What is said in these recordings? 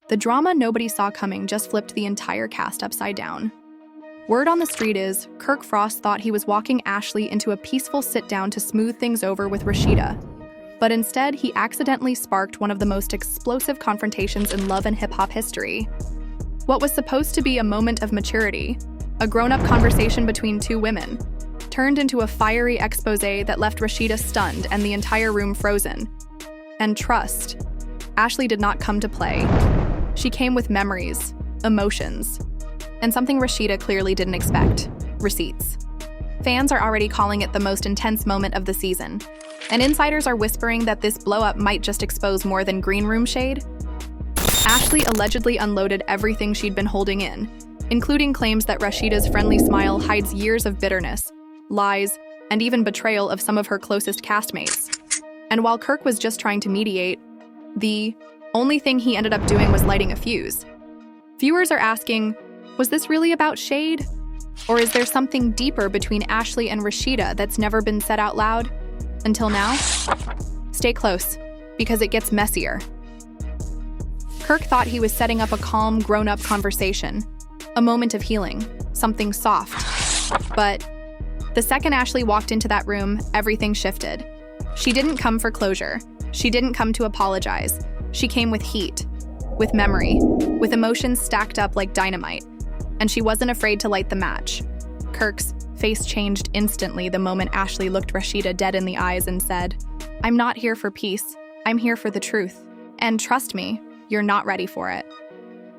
The drama nobody saw coming just flipped the entire cast upside down. Word on the street is, Kirk Frost thought he was walking Ashley into a peaceful sit-down to smooth things over with Rashida. But instead, he accidentally sparked one of the most explosive confrontations in love and hip-hop history. What was supposed to be a moment of maturity, a grown-up conversation between two women, turned into a fiery exposé that left Rashida stunned and the entire room frozen. And trust, Ashley did not come to play. She came with memories, emotions, and something Rashida clearly didn't expect: receipts. Fans are already calling it the most intense moment of the season, and insiders are whispering that this blow-up might just expose more than green room shade. Ashley allegedly unloaded everything she'd been holding in, including claims that Rashida's friendly smile hides years of bitterness, lies, and even betrayal of some of her closest castmates. And while Kirk was just trying to mediate, the only thing he ended up doing was lighting a fuse. Viewers are asking, was this really about shade? Or is there something deeper between Ashley and Rashida that's never been said out loud? Until now? Stay close, because it gets messier. Kirk thought he was setting up a calm, grown-up conversation, a moment of healing, something soft. But the second Ashley walked into that room, everything shifted. She didn't come for closure. She didn't come to apologize. She came with heat, with memory, with emotions stacked up like dynamite. And she wasn't afraid to light the match. Kirk's face changed instantly the moment Ashley looked Rashida dead in the eyes and said, "I'm not here for peace. I'm here for the truth. And trust me, you're not ready for it."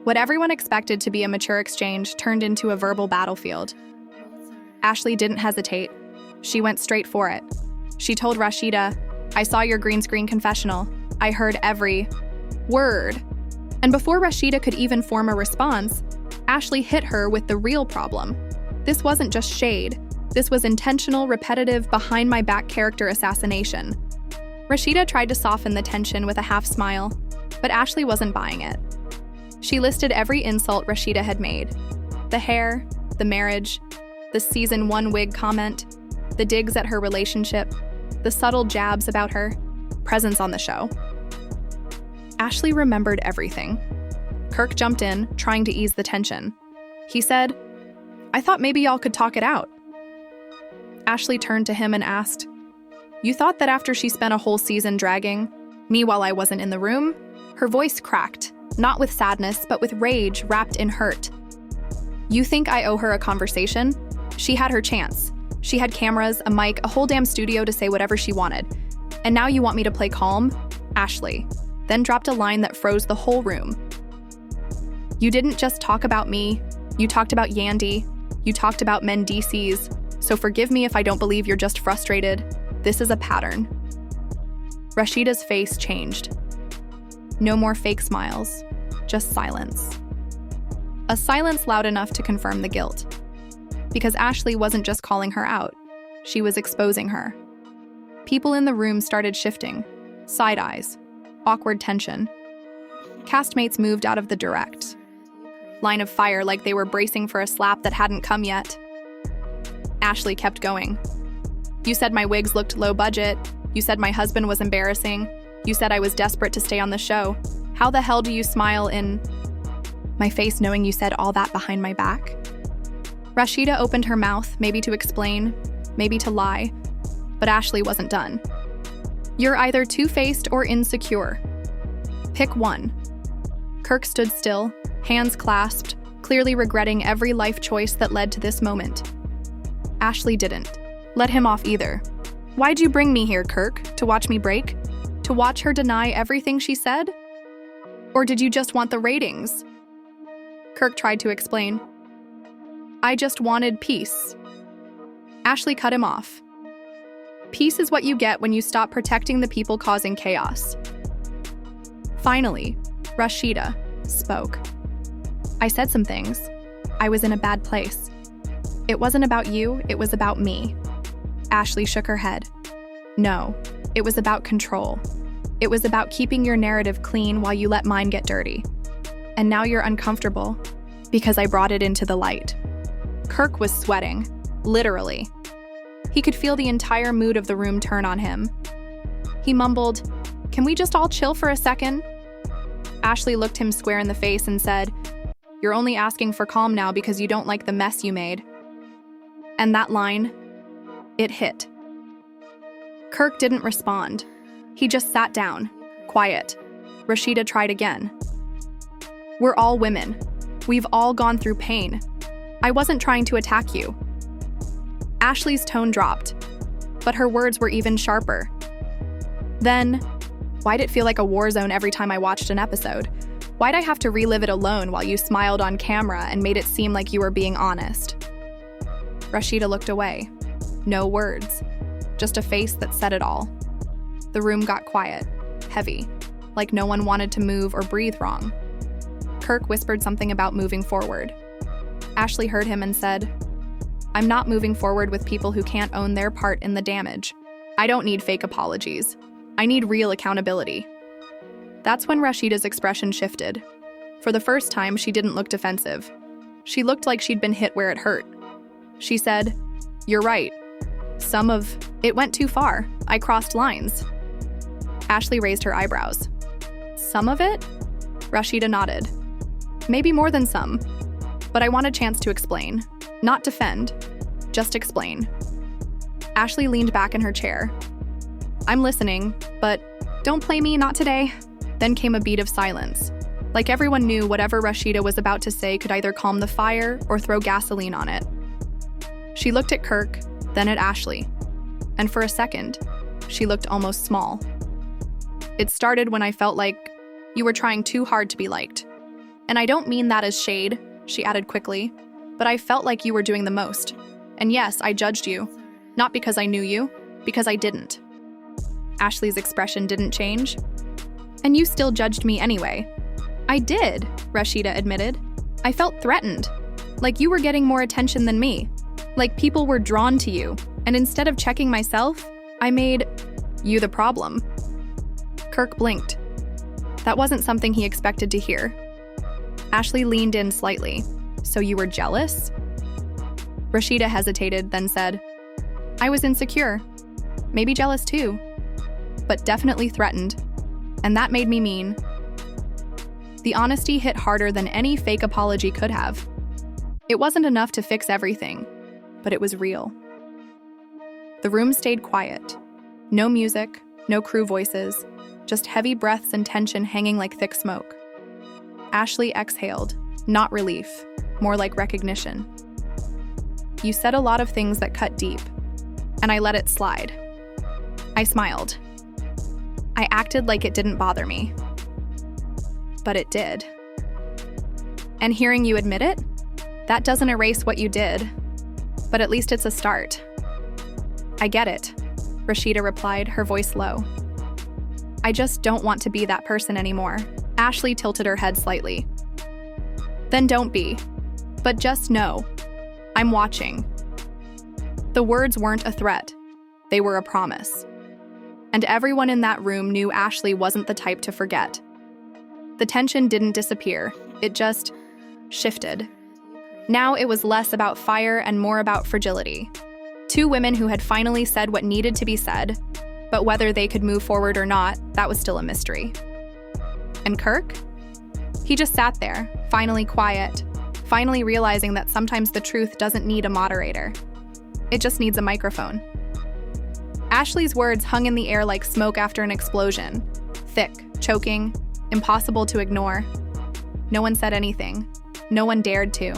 What everyone expected to be a mature exchange turned into a verbal battlefield. Ashley didn't hesitate. She went straight for it. She told Rashida, "I saw your green screen confessional. I heard every word." And before Rashida could even form a response, Ashley hit her with the real problem. This wasn't just shade. This was intentional, repetitive, behind-my-back character assassination. Rashida tried to soften the tension with a half smile, but Ashley wasn't buying it. She listed every insult Rashida had made: the hair, the marriage, the season 1 wig comment, the digs at her relationship, the subtle jabs about her presence on the show. Ashley remembered everything. Kirk jumped in, trying to ease the tension. He said, "I thought maybe y'all could talk it out." Ashley turned to him and asked, "You thought that after she spent a whole season dragging me while I wasn't in the room?" Her voice cracked, not with sadness, but with rage wrapped in hurt. "You think I owe her a conversation? She had her chance. She had cameras, a mic, a whole damn studio to say whatever she wanted. And now you want me to play calm?" Ashley then dropped a line that froze the whole room. "You didn't just talk about me. You talked about Yandy. You talked about Mendices. So forgive me if I don't believe you're just frustrated. This is a pattern." Rashida's face changed. No more fake smiles, just silence. A silence loud enough to confirm the guilt. Because Ashley wasn't just calling her out, she was exposing her. People in the room started shifting, side eyes, awkward tension. Castmates moved out of the direct line of fire like they were bracing for a slap that hadn't come yet. Ashley kept going. "You said my wigs looked low budget. You said my husband was embarrassing. You said I was desperate to stay on the show. How the hell do you smile in my face knowing you said all that behind my back?" Rashida opened her mouth, maybe to explain, maybe to lie, but Ashley wasn't done. "You're either two-faced or insecure. Pick one." Kirk stood still, hands clasped, clearly regretting every life choice that led to this moment. Ashley didn't let him off either. "Why'd you bring me here, Kirk? To watch me break? To watch her deny everything she said? Or did you just want the ratings?" Kirk tried to explain. "I just wanted peace." Ashley cut him off. "Peace is what you get when you stop protecting the people causing chaos." Finally, Rashida spoke. "I said some things. I was in a bad place. It wasn't about you, it was about me." Ashley shook her head. "No, it was about control. It was about keeping your narrative clean while you let mine get dirty. And now you're uncomfortable because I brought it into the light." Kirk was sweating, literally. He could feel the entire mood of the room turn on him. He mumbled, "Can we just all chill for a second?" Ashley looked him square in the face and said, "You're only asking for calm now because you don't like the mess you made." And that line, it hit. Kirk didn't respond. He just sat down, quiet. Rashida tried again. "We're all women. We've all gone through pain. I wasn't trying to attack you." Ashley's tone dropped, but her words were even sharper. "Then, why'd it feel like a war zone every time I watched an episode? Why'd I have to relive it alone while you smiled on camera and made it seem like you were being honest?" Rashida looked away. No words, just a face that said it all. The room got quiet, heavy, like no one wanted to move or breathe wrong. Kirk whispered something about moving forward. Ashley heard him and said, "I'm not moving forward with people who can't own their part in the damage. I don't need fake apologies. I need real accountability." That's when Rashida's expression shifted. For the first time, she didn't look defensive. She looked like she'd been hit where it hurt. She said, "You're right. Some of it went too far. I crossed lines." Ashley raised her eyebrows. "Some of it?" Rashida nodded. "Maybe more than some. But I want a chance to explain. Not defend. Just explain." Ashley leaned back in her chair. "I'm listening, but don't play me, not today." Then came a beat of silence. Like everyone knew whatever Rashida was about to say could either calm the fire or throw gasoline on it. She looked at Kirk, then at Ashley. And for a second, she looked almost small. "It started when I felt like you were trying too hard to be liked. And I don't mean that as shade," she added quickly, "but I felt like you were doing the most. And yes, I judged you. Not because I knew you, because I didn't." Ashley's expression didn't change. "And you still judged me anyway." "I did," Rashida admitted. "I felt threatened. Like you were getting more attention than me. Like people were drawn to you. And instead of checking myself, I made you the problem." Kirk blinked. That wasn't something he expected to hear. Ashley leaned in slightly. "So you were jealous?" Rashida hesitated, then said, "I was insecure. Maybe jealous too. But definitely threatened. And that made me mean." The honesty hit harder than any fake apology could have. It wasn't enough to fix everything, but it was real. The room stayed quiet. No music, no crew voices, just heavy breaths and tension hanging like thick smoke. Ashley exhaled, not relief, more like recognition. "You said a lot of things that cut deep, and I let it slide." I smiled. I acted like it didn't bother me. But it did. "And hearing you admit it, that doesn't erase what you did. But at least it's a start." "I get it," Rashida replied, her voice low. "I just don't want to be that person anymore." Ashley tilted her head slightly. "Then don't be. But just know, I'm watching." The words weren't a threat. They were a promise. And everyone in that room knew Ashley wasn't the type to forget. The tension didn't disappear. It just shifted. Now it was less about fire and more about fragility. Two women who had finally said what needed to be said, but whether they could move forward or not, that was still a mystery. And Kirk? He just sat there, finally quiet, finally realizing that sometimes the truth doesn't need a moderator. It just needs a microphone. Ashley's words hung in the air like smoke after an explosion. Thick, choking, impossible to ignore. No one said anything. No one dared to.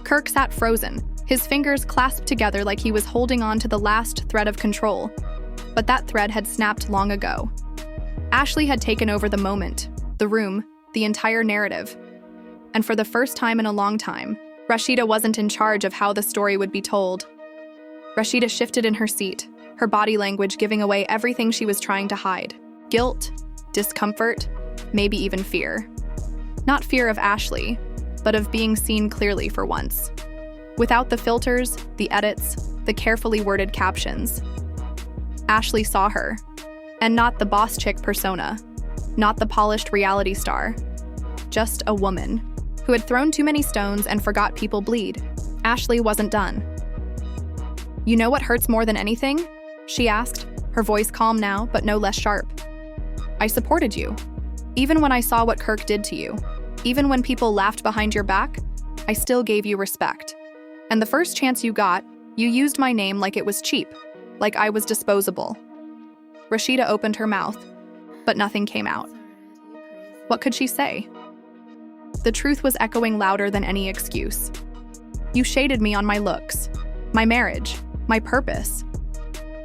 Kirk sat frozen, his fingers clasped together like he was holding on to the last thread of control. But that thread had snapped long ago. Ashley had taken over the moment, the room, the entire narrative. And for the first time in a long time, Rashida wasn't in charge of how the story would be told. Rashida shifted in her seat, her body language giving away everything she was trying to hide. Guilt, discomfort, maybe even fear. Not fear of Ashley, but of being seen clearly for once. Without the filters, the edits, the carefully worded captions. Ashley saw her, and not the boss chick persona, not the polished reality star. Just a woman who had thrown too many stones and forgot people bleed. Ashley wasn't done. "You know what hurts more than anything?" she asked, her voice calm now, but no less sharp. "I supported you. Even when I saw what Kirk did to you, even when people laughed behind your back, I still gave you respect. And the first chance you got, you used my name like it was cheap, like I was disposable. Rashida opened her mouth, but nothing came out. What could she say? The truth was echoing louder than any excuse. You shaded me on my looks, my marriage, my purpose.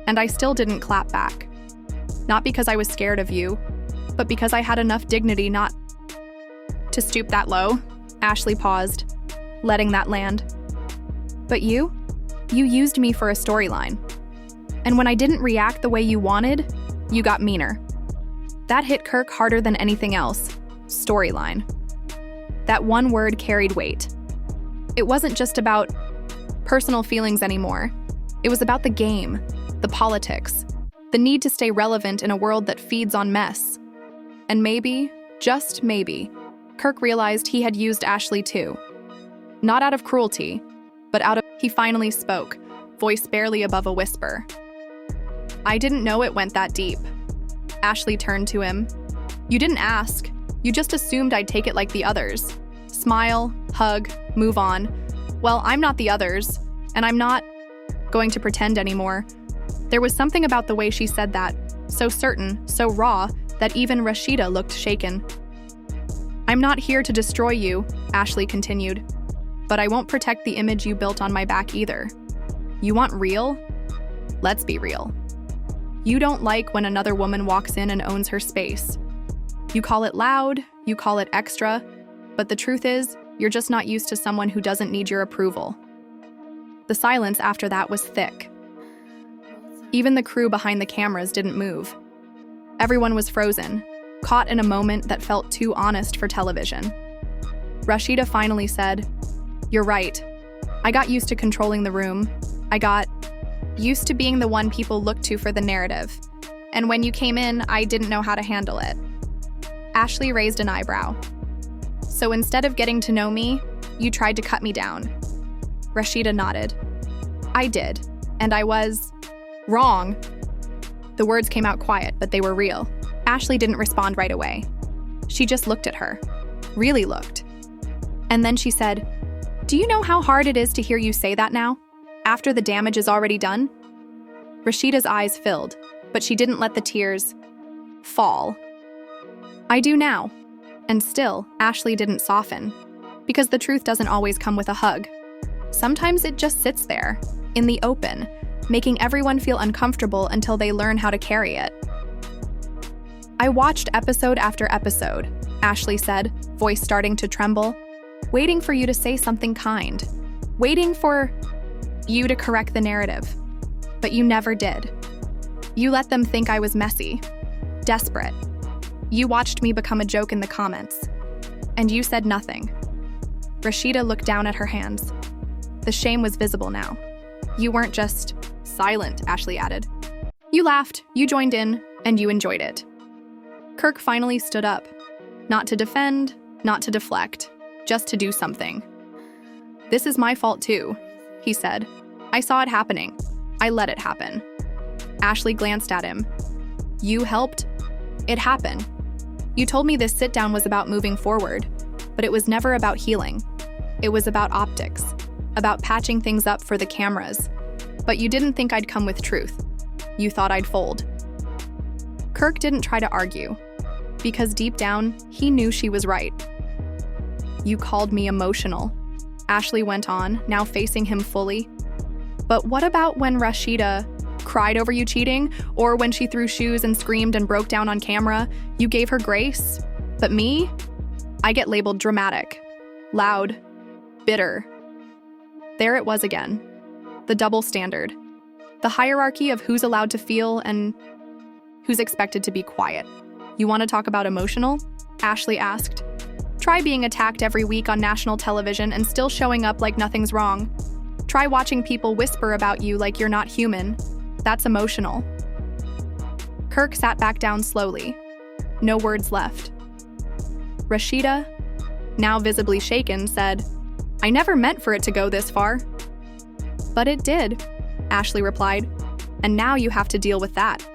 And I still didn't clap back. Not because I was scared of you, but because I had enough dignity not to stoop that low. Ashley paused, letting that land. But you used me for a storyline. And when I didn't react the way you wanted, you got meaner. That hit Kirk harder than anything else. Storyline. That one word carried weight. It wasn't just about personal feelings anymore. It was about the game, the politics, the need to stay relevant in a world that feeds on mess. And maybe, just maybe, Kirk realized he had used Ashley too. Not out of cruelty, but out of... He finally spoke, voice barely above a whisper. I didn't know it went that deep. Ashley turned to him. You didn't ask. You just assumed I'd take it like the others. Smile, hug, move on. Well, I'm not the others, and I'm not going to pretend anymore. There was something about the way she said that, so certain, so raw, that even Rashida looked shaken. I'm not here to destroy you, Ashley continued, but I won't protect the image you built on my back either. You want real? Let's be real. You don't like when another woman walks in and owns her space. You call it loud, you call it extra, but the truth is, you're just not used to someone who doesn't need your approval. The silence after that was thick. Even the crew behind the cameras didn't move. Everyone was frozen, caught in a moment that felt too honest for television. Rashida finally said, "You're right. I got used to controlling the room. I got used to being the one people looked to for the narrative. And when you came in, I didn't know how to handle it." Ashley raised an eyebrow. So instead of getting to know me, you tried to cut me down. Rashida nodded. I did, and I was wrong. The words came out quiet, but they were real. Ashley didn't respond right away. She just looked at her, really looked. And then she said, "Do you know how hard it is to hear you say that now, after the damage is already done?" Rashida's eyes filled, but she didn't let the tears fall. I do now. And still, Ashley didn't soften, because the truth doesn't always come with a hug. Sometimes it just sits there, in the open, making everyone feel uncomfortable until they learn how to carry it. I watched episode after episode, Ashley said, voice starting to tremble, waiting for you to say something kind, waiting for you to correct the narrative. But you never did. You let them think I was messy, desperate. You watched me become a joke in the comments, and you said nothing. Rashida looked down at her hands. The shame was visible now. You weren't just silent, Ashley added. You laughed, you joined in, and you enjoyed it. Kirk finally stood up, not to defend, not to deflect, just to do something. This is my fault too, he said. I saw it happening. I let it happen. Ashley glanced at him. You helped? It happened. You told me this sit-down was about moving forward, but it was never about healing. It was about optics, about patching things up for the cameras. But you didn't think I'd come with truth. You thought I'd fold. Kirk didn't try to argue, because deep down, he knew she was right. You called me emotional, Ashley went on, now facing him fully. But what about when Rashida cried over you cheating, or when she threw shoes and screamed and broke down on camera? You gave her grace. But me? I get labeled dramatic, loud, bitter. There it was again. The double standard. The hierarchy of who's allowed to feel and who's expected to be quiet. You want to talk about emotional? Ashley asked. Try being attacked every week on national television and still showing up like nothing's wrong. Try watching people whisper about you like you're not human. That's emotional. Kirk sat back down slowly. No words left. Rashida, now visibly shaken, said, I never meant for it to go this far. But it did, Ashley replied, and now you have to deal with that.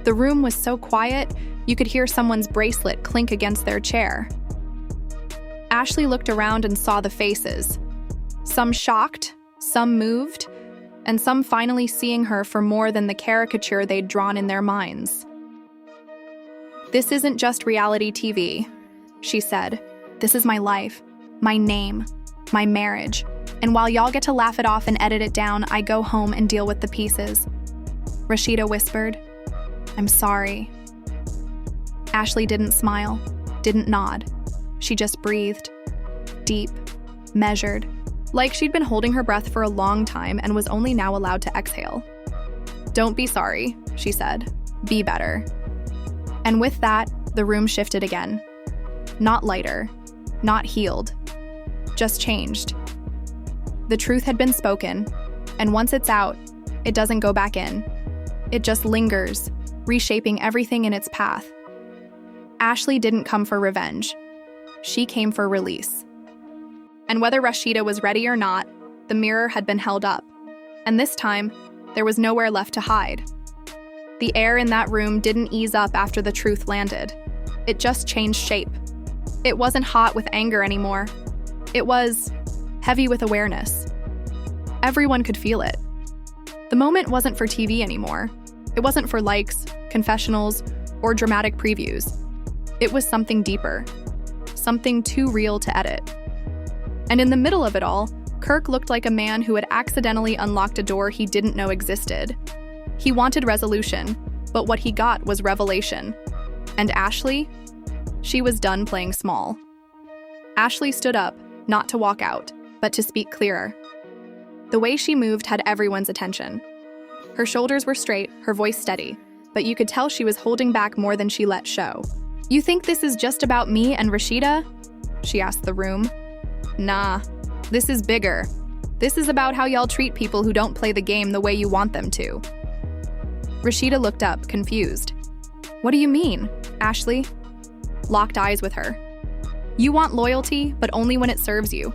The room was so quiet, You could hear someone's bracelet clink against their chair. Ashley looked around and saw the faces. Some shocked, some moved, and some finally seeing her for more than the caricature they'd drawn in their minds. "This isn't just reality TV," she said. "This is my life, my name, my marriage. And while y'all get to laugh it off and edit it down, I go home and deal with the pieces." Rashida whispered, "I'm sorry." Ashley didn't smile, didn't nod. She just breathed. Deep, measured, like she'd been holding her breath for a long time and was only now allowed to exhale. "Don't be sorry," she said. "Be better." And with that, the room shifted again. Not lighter, not healed, just changed. The truth had been spoken, and once it's out, it doesn't go back in. It just lingers, reshaping everything in its path. Ashley didn't come for revenge. She came for release. And whether Rashida was ready or not, the mirror had been held up. And this time, there was nowhere left to hide. The air in that room didn't ease up after the truth landed. It just changed shape. It wasn't hot with anger anymore. It was heavy with awareness. Everyone could feel it. The moment wasn't for TV anymore. It wasn't for likes, confessionals, or dramatic previews. It was something deeper, something too real to edit. And in the middle of it all, Kirk looked like a man who had accidentally unlocked a door he didn't know existed. He wanted resolution, but what he got was revelation. And Ashley? She was done playing small. Ashley stood up, not to walk out, but to speak clearer. The way she moved had everyone's attention. Her shoulders were straight, her voice steady, but you could tell she was holding back more than she let show. "You think this is just about me and Rashida?" she asked the room. "Nah, this is bigger. This is about how y'all treat people who don't play the game the way you want them to." Rashida looked up, confused. "What do you mean, Ashley?" Locked eyes with her. "You want loyalty, but only when it serves you.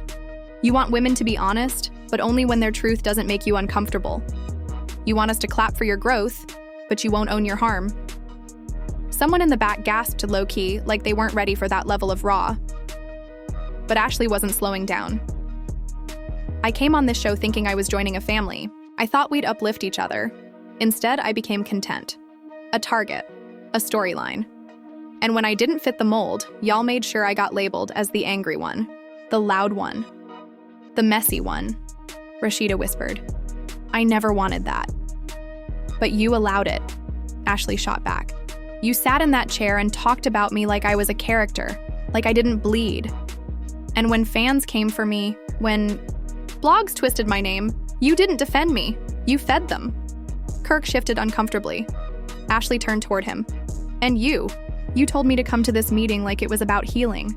You want women to be honest, but only when their truth doesn't make you uncomfortable. You want us to clap for your growth, but you won't own your harm." Someone in the back gasped low-key, like they weren't ready for that level of raw. But Ashley wasn't slowing down. "I came on this show thinking I was joining a family. I thought we'd uplift each other. Instead, I became content. A target. A storyline. And when I didn't fit the mold, y'all made sure I got labeled as the angry one. The loud one. The messy one," Rashida whispered. "I never wanted that." "But you allowed it," Ashley shot back. "You sat in that chair and talked about me like I was a character, like I didn't bleed. And when fans came for me, when blogs twisted my name, you didn't defend me. You fed them." Kirk shifted uncomfortably. Ashley turned toward him. "And you told me to come to this meeting like it was about healing.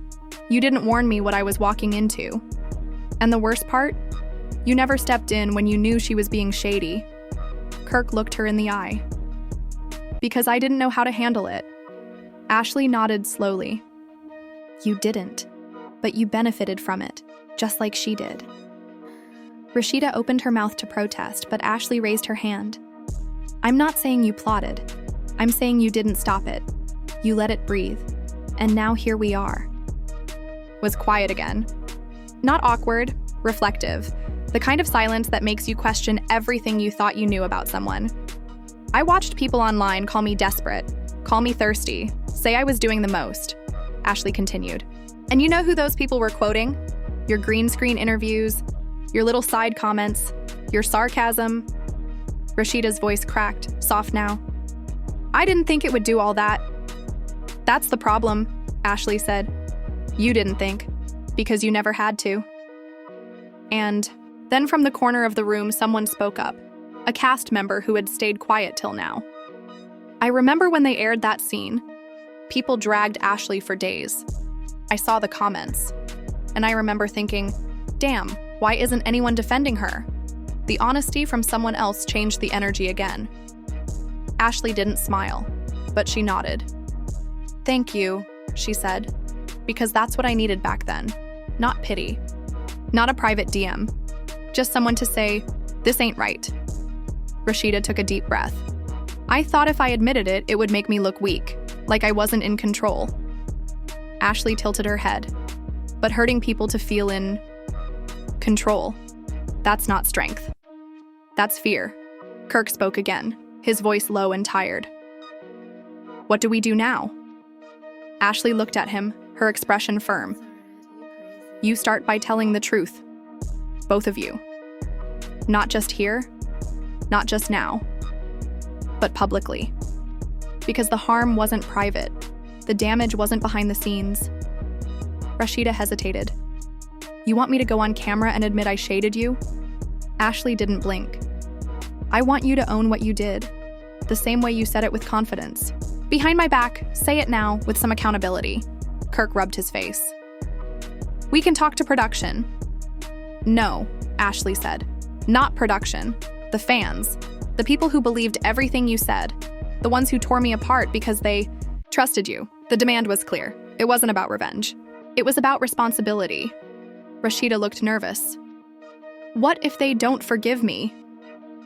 You didn't warn me what I was walking into. And the worst part? You never stepped in when you knew she was being shady." Kirk looked her in the eye. "Because I didn't know how to handle it." Ashley nodded slowly. "You didn't, but you benefited from it, just like she did." Rashida opened her mouth to protest, but Ashley raised her hand. "I'm not saying you plotted. I'm saying you didn't stop it. You let it breathe. And now here we are." Was quiet again. Not awkward, reflective. The kind of silence that makes you question everything you thought you knew about someone. "I watched people online call me desperate, call me thirsty, say I was doing the most," Ashley continued. "And you know who those people were quoting? Your green screen interviews, your little side comments, your sarcasm." Rashida's voice cracked, soft now. "I didn't think it would do all that." "That's the problem," Ashley said. "You didn't think, because you never had to." And then from the corner of the room, someone spoke up, a cast member who had stayed quiet till now. "I remember when they aired that scene. People dragged Ashley for days. I saw the comments. And I remember thinking, damn, why isn't anyone defending her?" The honesty from someone else changed the energy again. Ashley didn't smile, but she nodded. "Thank you," she said, "because that's what I needed back then. Not pity. Not a private DM. Just someone to say, this ain't right." Rashida took a deep breath. "I thought if I admitted it, it would make me look weak. like I wasn't in control. Ashley tilted her head. But hurting people to feel in control, that's not strength. That's fear. Kirk spoke again, his voice low and tired. What do we do now? Ashley looked at him, her expression firm. You start by telling the truth. Both of you. Not just here, not just now, but publicly. Because the harm wasn't private. The damage wasn't behind the scenes. Rashida hesitated. You want me to go on camera and admit I shaded you? Ashley didn't blink. I want you to own what you did, the same way you said it with confidence. Behind my back, say it now with some accountability. Kirk rubbed his face. We can talk to production. No, Ashley said. Not production. The fans. The people who believed everything you said. The ones who tore me apart because they trusted you. The demand was clear. It wasn't about revenge. It was about responsibility. Rashida looked nervous. What if they don't forgive me?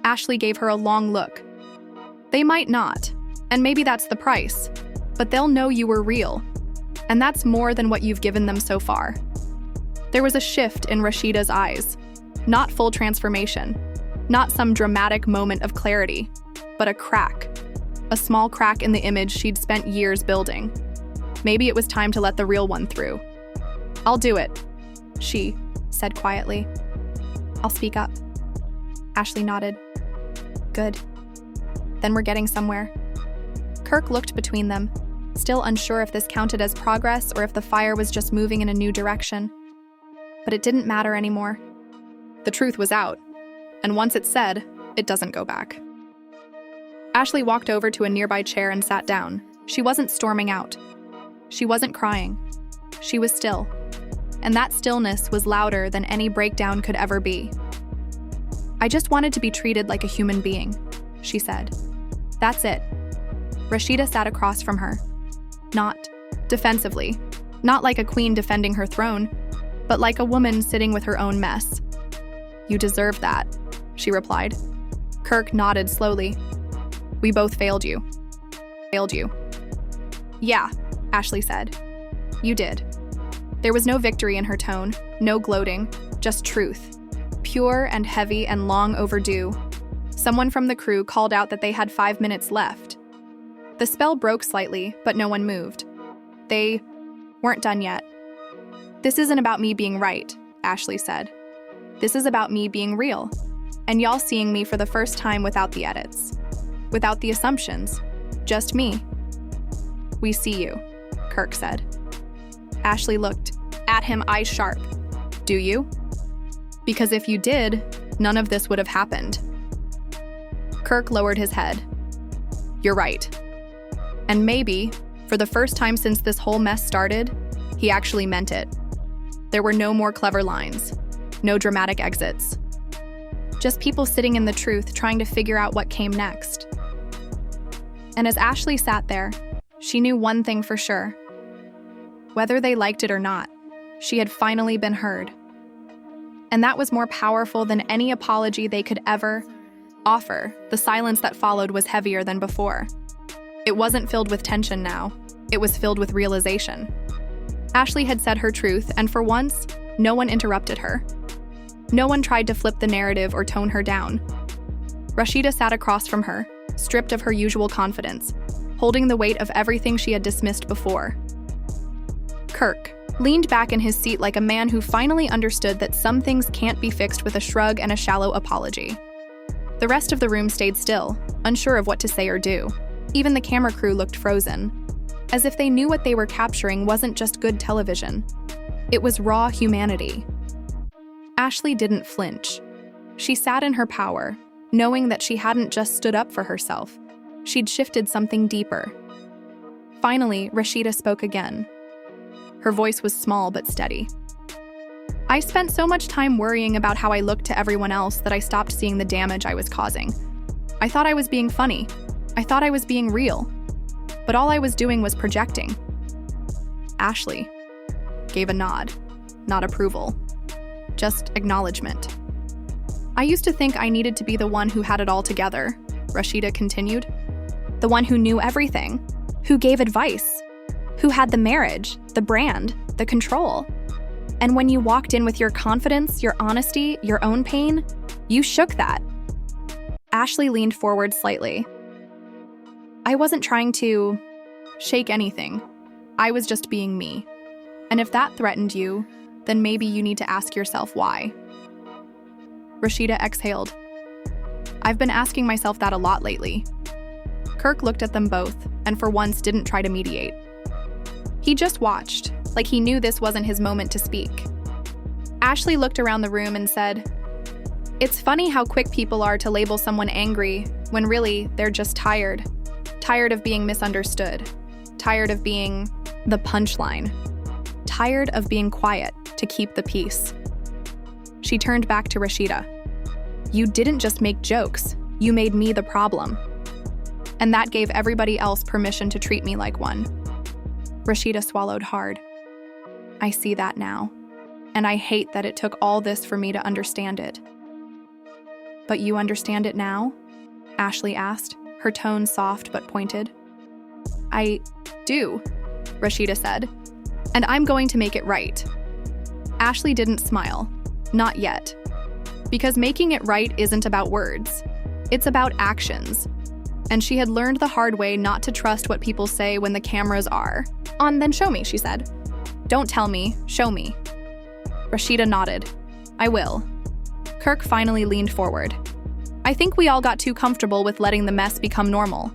Ashley gave her a long look. They might not, and maybe that's the price, but they'll know you were real, and that's more than what you've given them so far. There was a shift in Rashida's eyes, not full transformation, not some dramatic moment of clarity, but a crack, a small crack in the image she'd spent years building. Maybe it was time to let the real one through. I'll do it, she said quietly. I'll speak up. Ashley nodded. Good. Then we're getting somewhere. Kirk looked between them, still unsure if this counted as progress or if the fire was just moving in a new direction. But it didn't matter anymore. The truth was out, and once it's said, it doesn't go back. Ashley walked over to a nearby chair and sat down. She wasn't storming out. She wasn't crying. She was still. And that stillness was louder than any breakdown could ever be. I just wanted to be treated like a human being, she said. That's it. Rashida sat across from her. Not defensively, not like a queen defending her throne, but like a woman sitting with her own mess. You deserve that, she replied. Kirk nodded slowly. We both failed you. Failed you. Yeah, Ashley said. You did. There was no victory in her tone, no gloating, just truth. Pure and heavy and long overdue. Someone from the crew called out that they had 5 minutes left. The spell broke slightly, but no one moved. They weren't done yet. This isn't about me being right, Ashley said. This is about me being real, and y'all seeing me for the first time without the edits. Without the assumptions. Just me. We see you, Kirk said. Ashley looked at him, eyes sharp. Do you? Because if you did, none of this would have happened. Kirk lowered his head. You're right. And maybe, for the first time since this whole mess started, he actually meant it. There were no more clever lines, no dramatic exits. Just people sitting in the truth, trying to figure out what came next. And as Ashley sat there, she knew one thing for sure. Whether they liked it or not, she had finally been heard. And that was more powerful than any apology they could ever offer. The silence that followed was heavier than before. It wasn't filled with tension now. It was filled with realization. Ashley had said her truth, and for once, no one interrupted her. No one tried to flip the narrative or tone her down. Rashida sat across from her, stripped of her usual confidence, holding the weight of everything she had dismissed before. Kirk leaned back in his seat like a man who finally understood that some things can't be fixed with a shrug and a shallow apology. The rest of the room stayed still, unsure of what to say or do. Even the camera crew looked frozen, as if they knew what they were capturing wasn't just good television. It was raw humanity. Ashley didn't flinch. She sat in her power, knowing that she hadn't just stood up for herself. She'd shifted something deeper. Finally, Rashida spoke again. Her voice was small but steady. I spent so much time worrying about how I looked to everyone else that I stopped seeing the damage I was causing. I thought I was being funny. I thought I was being real. But all I was doing was projecting. Ashley gave a nod, not approval, just acknowledgement. I used to think I needed to be the one who had it all together, Rashida continued. The one who knew everything. Who gave advice? Who had the marriage, the brand, the control? And when you walked in with your confidence, your honesty, your own pain, you shook that. Ashley leaned forward slightly. I wasn't trying to shake anything. I was just being me. And if that threatened you, then maybe you need to ask yourself why. Rashida exhaled. I've been asking myself that a lot lately. Kirk looked at them both, and for once didn't try to mediate. He just watched, like he knew this wasn't his moment to speak. Ashley looked around the room and said, It's funny how quick people are to label someone angry when really they're just tired. Tired of being misunderstood. Tired of being the punchline. Tired of being quiet to keep the peace. She turned back to Rashida. You didn't just make jokes, you made me the problem. And that gave everybody else permission to treat me like one. Rashida swallowed hard. I see that now, and I hate that it took all this for me to understand it. But you understand it now? Ashley asked, her tone soft but pointed. I do, Rashida said, and I'm going to make it right. Ashley didn't smile, not yet, because making it right isn't about words. It's about actions. And she had learned the hard way not to trust what people say when the cameras are on. Then show me, she said. Don't tell me, show me. Rashida nodded. I will. Kirk finally leaned forward. I think we all got too comfortable with letting the mess become normal.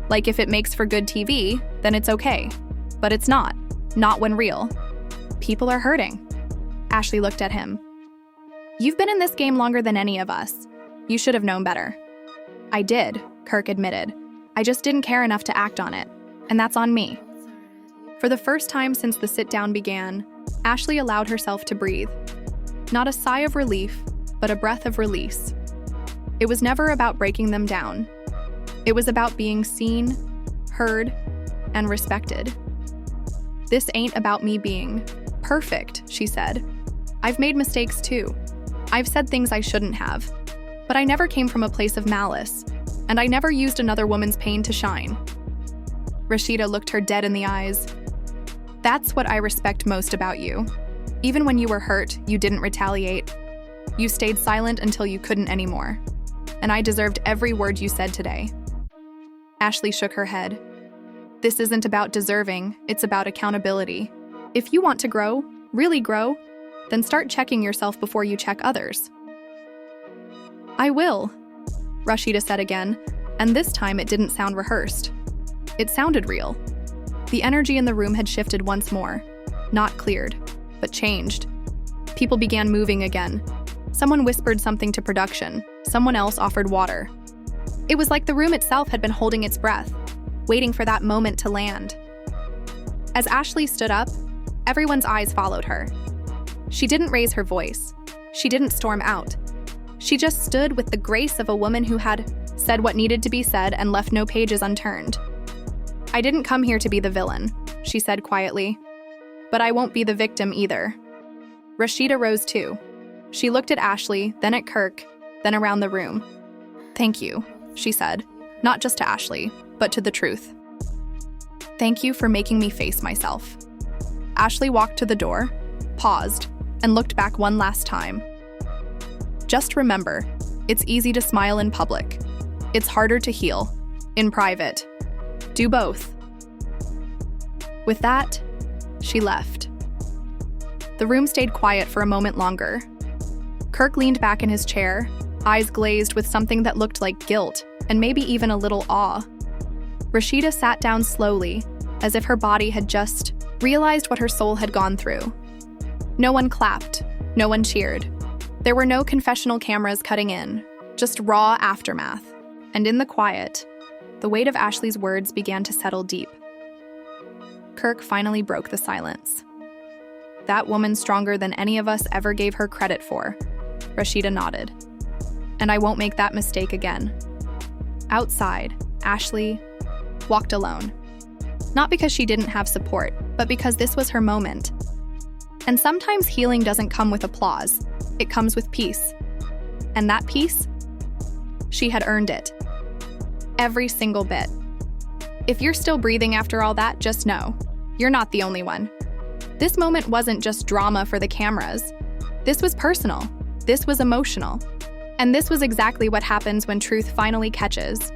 Like if it makes for good TV, then it's okay. But it's not. Not when real. People are hurting. Ashley looked at him. You've been in this game longer than any of us. You should have known better. I did, Kirk admitted. I just didn't care enough to act on it. And that's on me. For the first time since the sit-down began, Ashley allowed herself to breathe. Not a sigh of relief, but a breath of release. It was never about breaking them down. It was about being seen, heard, and respected. This ain't about me being perfect, she said. I've made mistakes too. I've said things I shouldn't have. But I never came from a place of malice, and I never used another woman's pain to shine. Rashida looked her dead in the eyes. That's what I respect most about you. Even when you were hurt, you didn't retaliate. You stayed silent until you couldn't anymore. And I deserved every word you said today. Ashley shook her head. This isn't about deserving, it's about accountability. If you want to grow, really grow, then start checking yourself before you check others. I will, Rashida said again, and this time it didn't sound rehearsed. It sounded real. The energy in the room had shifted once more, not cleared, but changed. People began moving again. Someone whispered something to production. Someone else offered water. It was like the room itself had been holding its breath, waiting for that moment to land. As Ashley stood up, everyone's eyes followed her. She didn't raise her voice. She didn't storm out. She just stood with the grace of a woman who had said what needed to be said and left no pages unturned. I didn't come here to be the villain, she said quietly. But I won't be the victim either. Rashida rose too. She looked at Ashley, then at Kirk, then around the room. Thank you, she said, not just to Ashley, but to the truth. Thank you for making me face myself. Ashley walked to the door, paused, and looked back one last time. Just remember, it's easy to smile in public. It's harder to heal, in private. Do both. With that, she left. The room stayed quiet for a moment longer. Kirk leaned back in his chair, eyes glazed with something that looked like guilt, and maybe even a little awe. Rashida sat down slowly, as if her body had just realized what her soul had gone through. No one clapped, no one cheered. There were no confessional cameras cutting in, just raw aftermath. And in the quiet, the weight of Ashley's words began to settle deep. Kirk finally broke the silence. That woman's stronger than any of us ever gave her credit for, Rashida nodded. And I won't make that mistake again. Outside, Ashley walked alone. Not because she didn't have support, but because this was her moment. And sometimes healing doesn't come with applause. It comes with peace. And that peace? She had earned it. Every single bit. If you're still breathing after all that, just know, you're not the only one. This moment wasn't just drama for the cameras. This was personal. This was emotional. And this was exactly what happens when truth finally catches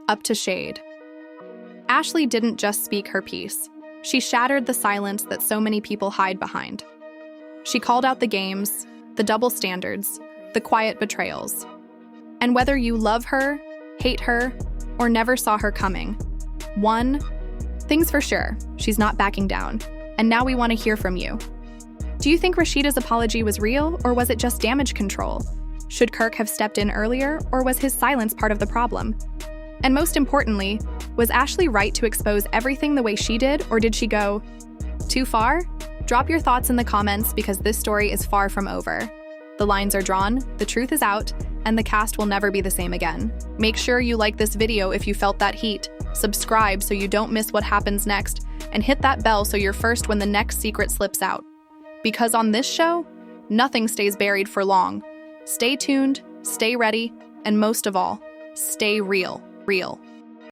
up to shade. Ashley didn't just speak her piece. She shattered the silence that so many people hide behind. She called out the games, the double standards, the quiet betrayals. And whether you love her, hate her, or never saw her coming, one thing's for sure, she's not backing down. And now we want to hear from you. Do you think Rashida's apology was real, or was it just damage control? Should Kirk have stepped in earlier, or was his silence part of the problem? And most importantly, was Ashley right to expose everything the way she did, or did she go too far? Drop your thoughts in the comments because this story is far from over. The lines are drawn, the truth is out, and the cast will never be the same again. Make sure you like this video if you felt that heat, subscribe so you don't miss what happens next, and hit that bell so you're first when the next secret slips out. Because on this show, nothing stays buried for long. Stay tuned, stay ready, and most of all, stay real.